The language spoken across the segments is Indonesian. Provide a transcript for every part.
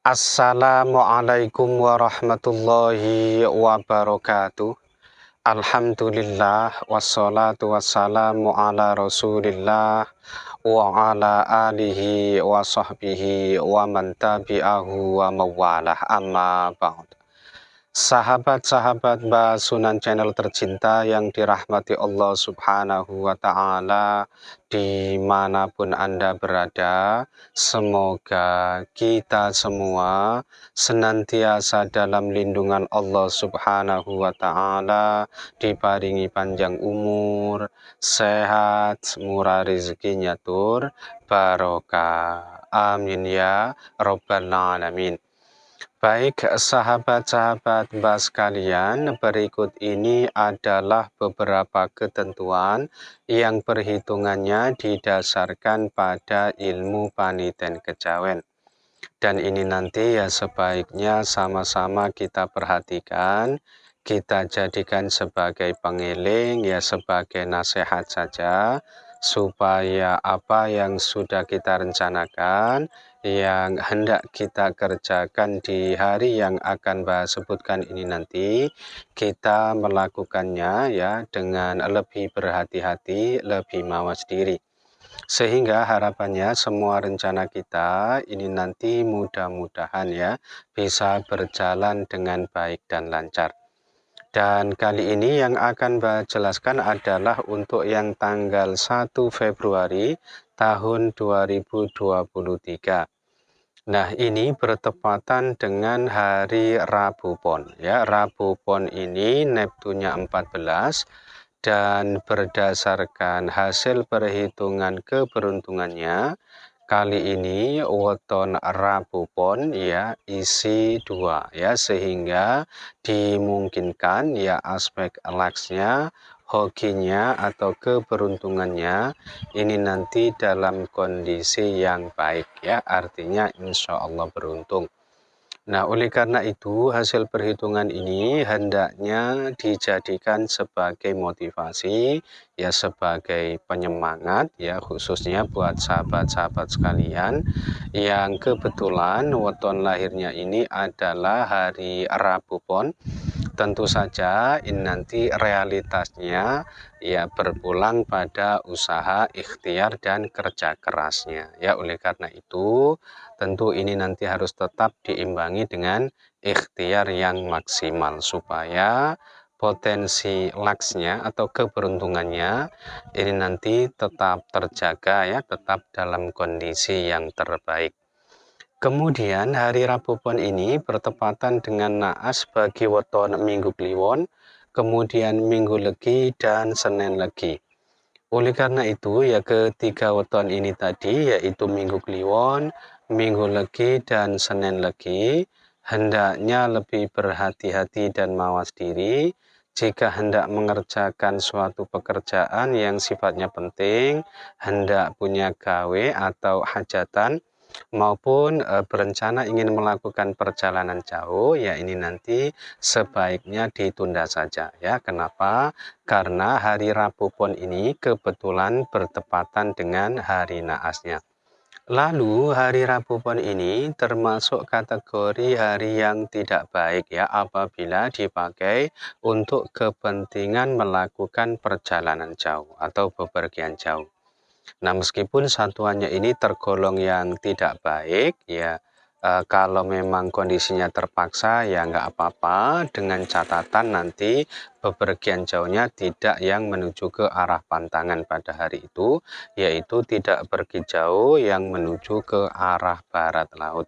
Assalamualaikum warahmatullahi wabarakatuh. Alhamdulillah wassalatu wassalamu ala Rasulillah wa ala alihi wa sahbihi wa man tabi'ahu wa mawalah amma ba'd. Sahabat-sahabat Mbak Sunan Channel tercinta yang dirahmati Allah Subhanahu wa Ta'ala, dimanapun Anda berada, semoga kita semua senantiasa dalam lindungan Allah Subhanahu wa Ta'ala, diparingi panjang umur, sehat, murah rezekinya tur, barokah. Amin ya Rabbal Alamin. Baik, sahabat-sahabat Mbak sekalian, berikut ini adalah beberapa ketentuan yang perhitungannya didasarkan pada ilmu paniten kejawen. Dan ini nanti ya sebaiknya sama-sama kita perhatikan, kita jadikan sebagai pengiling, ya sebagai nasihat saja, supaya apa yang sudah kita rencanakan, yang hendak kita kerjakan di hari yang akan Mbak sebutkan ini nanti, kita melakukannya ya dengan lebih berhati-hati, lebih mawas diri. Sehingga harapannya semua rencana kita ini nanti mudah-mudahan ya bisa berjalan dengan baik dan lancar. Dan kali ini yang akan Mbak jelaskan adalah untuk yang tanggal 1 Februari tahun 2023. Nah, ini bertepatan dengan hari Rabu Pon. Ya, Rabu Pon ini Neptunnya 14 dan berdasarkan hasil perhitungan keberuntungannya kali ini weton Rabu Pon ya isi 2 ya, sehingga dimungkinkan ya aspek laksnya, hokinya atau keberuntungannya ini nanti dalam kondisi yang baik ya, artinya insya Allah beruntung. Nah, oleh karena itu hasil perhitungan ini hendaknya dijadikan sebagai motivasi ya, sebagai penyemangat ya, khususnya buat sahabat-sahabat sekalian yang kebetulan weton lahirnya ini adalah hari Rabu Pon. Tentu saja ini nanti realitasnya ya berpulang pada usaha, ikhtiar dan kerja kerasnya ya. Oleh karena itu tentu ini nanti harus tetap diimbangi dengan ikhtiar yang maksimal supaya potensi laksnya atau keberuntungannya ini nanti tetap terjaga ya, tetap dalam kondisi yang terbaik. Kemudian hari Rabu Pon ini bertepatan dengan naas bagi weton Minggu Kliwon, kemudian Minggu Legi dan Senin Legi. Oleh karena itu ya ketiga weton ini tadi yaitu Minggu Kliwon, Minggu Legi dan Senin Legi hendaknya lebih berhati-hati dan mawas diri jika hendak mengerjakan suatu pekerjaan yang sifatnya penting, hendak punya gawe atau hajatan maupun berencana ingin melakukan perjalanan jauh ya, ini nanti sebaiknya ditunda saja ya. Kenapa? Karena hari Rabu Pon ini kebetulan bertepatan dengan hari naasnya. Lalu hari Rabu Pon ini termasuk kategori hari yang tidak baik ya apabila dipakai untuk kepentingan melakukan perjalanan jauh atau bepergian jauh. Nah, meskipun satuannya ini tergolong yang tidak baik ya, kalau memang kondisinya terpaksa ya nggak apa-apa, dengan catatan nanti bepergian jauhnya tidak yang menuju ke arah pantangan pada hari itu, yaitu tidak pergi jauh yang menuju ke arah barat laut.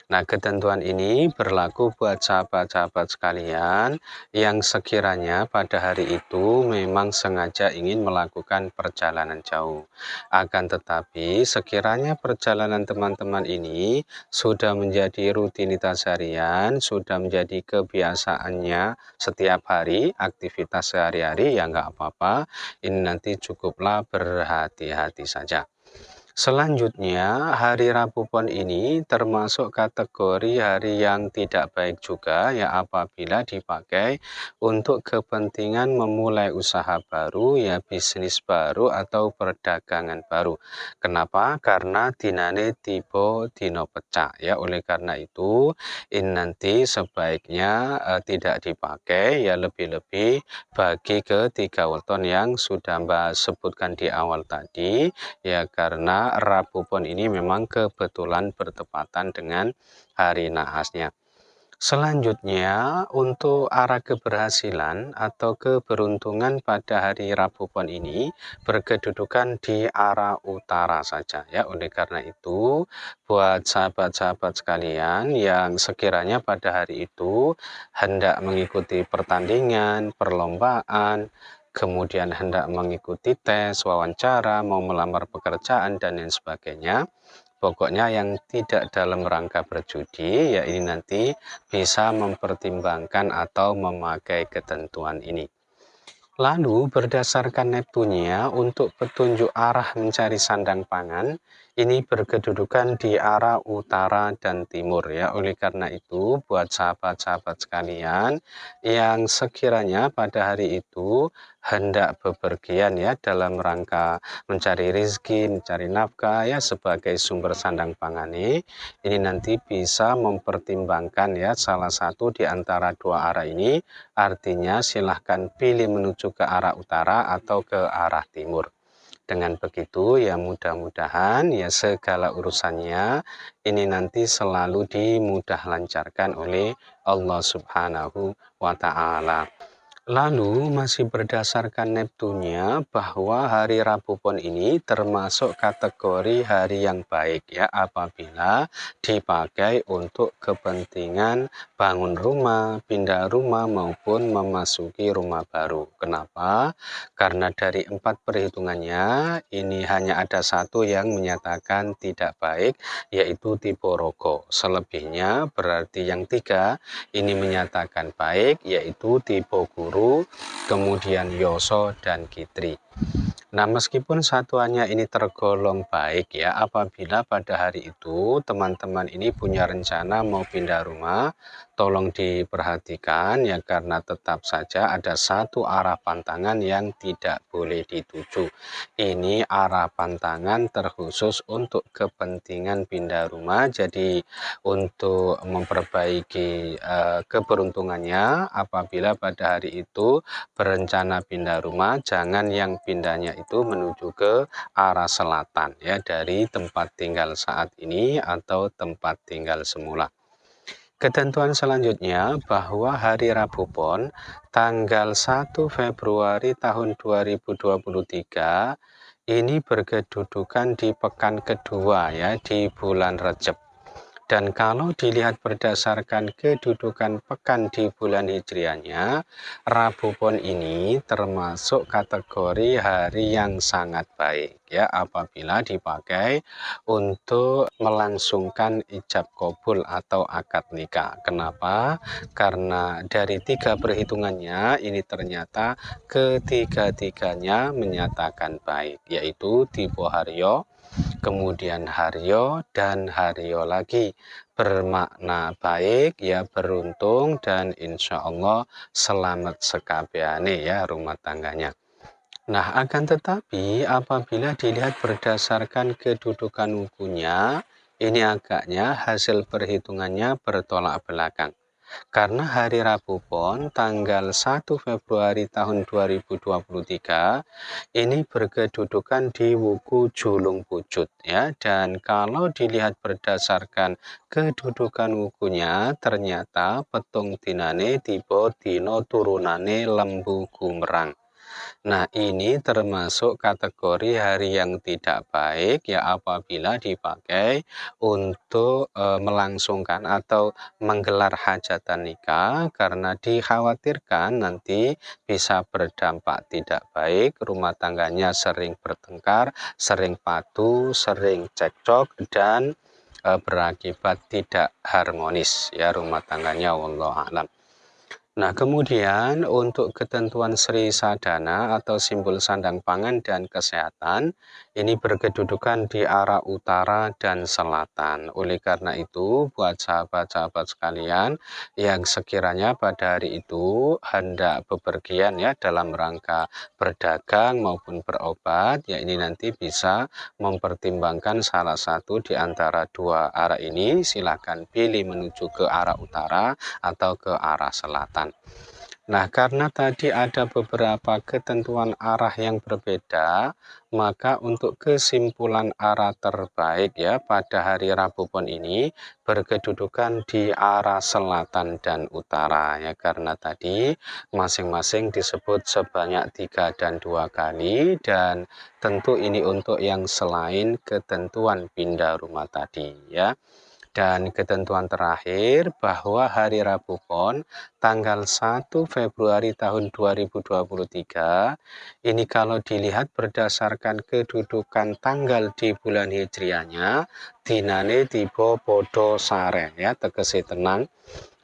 Nah, ketentuan ini berlaku buat sahabat-sahabat sekalian yang sekiranya pada hari itu memang sengaja ingin melakukan perjalanan jauh. Akan tetapi, sekiranya perjalanan teman-teman ini sudah menjadi rutinitas harian, sudah menjadi kebiasaannya setiap hari, aktivitas sehari-hari, ya nggak apa-apa. Ini nanti cukuplah berhati-hati saja. Selanjutnya, hari Rabu Pon ini termasuk kategori hari yang tidak baik juga ya apabila dipakai untuk kepentingan memulai usaha baru ya bisnis baru atau perdagangan baru. Kenapa? Karena dinane tiba dino pecah ya. Oleh karena itu, ini nanti sebaiknya tidak dipakai ya lebih-lebih bagi ke 3 weton yang sudah Mbak sebutkan di awal tadi. Ya, karena Rabu Pon ini memang kebetulan bertepatan dengan hari naasnya. Selanjutnya, untuk arah keberhasilan atau keberuntungan pada hari Rabu Pon ini berkedudukan di arah utara saja ya. Oleh karena itu, buat sahabat-sahabat sekalian yang sekiranya pada hari itu hendak mengikuti pertandingan, perlombaan, kemudian hendak mengikuti tes, wawancara, mau melamar pekerjaan, dan lain sebagainya. Pokoknya yang tidak dalam rangka berjudi, ya ini nanti bisa mempertimbangkan atau memakai ketentuan ini. Lalu berdasarkan Neptunia untuk petunjuk arah mencari sandang pangan, ini berkedudukan di arah utara dan timur ya. Oleh karena itu buat sahabat-sahabat sekalian yang sekiranya pada hari itu hendak bepergian ya dalam rangka mencari rezeki, mencari nafkah ya sebagai sumber sandang pangan ini nanti bisa mempertimbangkan ya salah satu di antara dua arah ini. Artinya silahkan pilih menuju ke arah utara atau ke arah timur. Dengan begitu ya mudah-mudahan ya segala urusannya ini nanti selalu dimudah lancarkan oleh Allah Subhanahu wa Ta'ala. Lalu masih berdasarkan Neptunia bahwa hari Rabu Pon ini termasuk kategori hari yang baik ya apabila dipakai untuk kepentingan bangun rumah, pindah rumah maupun memasuki rumah baru. Kenapa? Karena dari 4 perhitungannya ini hanya ada satu yang menyatakan tidak baik yaitu tipe rogo. Selebihnya berarti yang 3 ini menyatakan baik yaitu tipe guru, kemudian yoso dan kitri. Nah, meskipun satuannya ini tergolong baik ya, apabila pada hari itu teman-teman ini punya rencana mau pindah rumah, tolong diperhatikan ya karena tetap saja ada satu arah pantangan yang tidak boleh dituju. Ini arah pantangan terkhusus untuk kepentingan pindah rumah, jadi untuk memperbaiki keberuntungannya apabila pada hari itu berencana pindah rumah, jangan yang pindahnya itu menuju ke arah selatan ya dari tempat tinggal saat ini atau tempat tinggal semula. Ketentuan selanjutnya bahwa hari Rabu Pon tanggal 1 Februari tahun 2023 ini berkedudukan di pekan kedua ya di bulan Rejab. Dan kalau dilihat berdasarkan kedudukan pekan di bulan Hijriahnya, Rabu Pon ini termasuk kategori hari yang sangat baik ya apabila dipakai untuk melangsungkan ijab kabul atau akad nikah. Kenapa? Karena dari 3 perhitungannya ini ternyata ketiga-tiganya menyatakan baik, yaitu tipe Haryo, kemudian Haryo dan Haryo lagi, bermakna baik ya beruntung dan insya Allah selamat sekabehane ya rumah tangganya. Nah, akan tetapi apabila dilihat berdasarkan kedudukan wukunya, ini agaknya hasil perhitungannya bertolak belakang. Karena hari Rabu Pon tanggal 1 Februari tahun 2023 ini berkedudukan di wuku Julung Pujut ya, dan kalau dilihat berdasarkan kedudukan wukunya ternyata petung dinane tiba dino turunane lembu gumerang. Nah, ini termasuk kategori hari yang tidak baik ya apabila dipakai untuk melangsungkan atau menggelar hajatan nikah karena dikhawatirkan nanti bisa berdampak tidak baik, rumah tangganya sering bertengkar, sering padu, sering cekcok dan berakibat tidak harmonis ya rumah tangganya wallahu a'lam. Nah, kemudian untuk ketentuan Sri Sadana atau simbol sandang pangan dan kesehatan, ini berkedudukan di arah utara dan selatan. Oleh karena itu, buat sahabat-sahabat sekalian yang sekiranya pada hari itu hendak bepergian ya dalam rangka berdagang maupun berobat, ya ini nanti bisa mempertimbangkan salah satu di antara dua arah ini, silakan pilih menuju ke arah utara atau ke arah selatan. Nah, karena tadi ada beberapa ketentuan arah yang berbeda, maka untuk kesimpulan arah terbaik ya pada hari Rabu Pon ini berkedudukan di arah selatan dan utara ya karena tadi masing-masing disebut sebanyak 3 dan 2 kali dan tentu ini untuk yang selain ketentuan pindah rumah tadi ya. Dan ketentuan terakhir bahwa hari Rabu Pon tanggal 1 Februari tahun 2023 ini kalau dilihat berdasarkan kedudukan tanggal di bulan hijriahnya dinane tiba podo sare ya tegese tenang.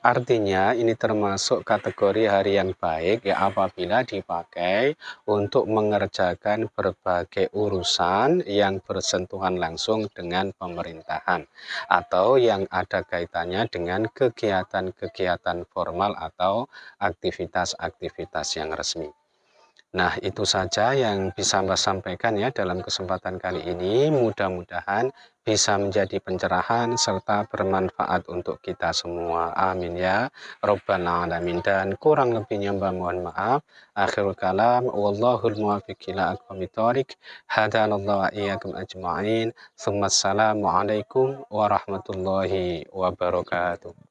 Artinya ini termasuk kategori hari yang baik ya apabila dipakai untuk mengerjakan berbagai urusan yang bersentuhan langsung dengan pemerintahan atau yang ada kaitannya dengan kegiatan-kegiatan formal atau aktivitas-aktivitas yang resmi. Nah, itu saja yang bisa Mbak sampaikan ya dalam kesempatan kali ini. Mudah-mudahan bisa menjadi pencerahan serta bermanfaat untuk kita semua. Amin ya Rabbal Alamin. Dan kurang lebihnya Mbak mohon maaf. Akhirul kalam. Wallahul muwaffiq ila aqwamit thoriq. Hadanallahu wa iyyakum ajma'in. Assalamualaikum warahmatullahi wabarakatuh.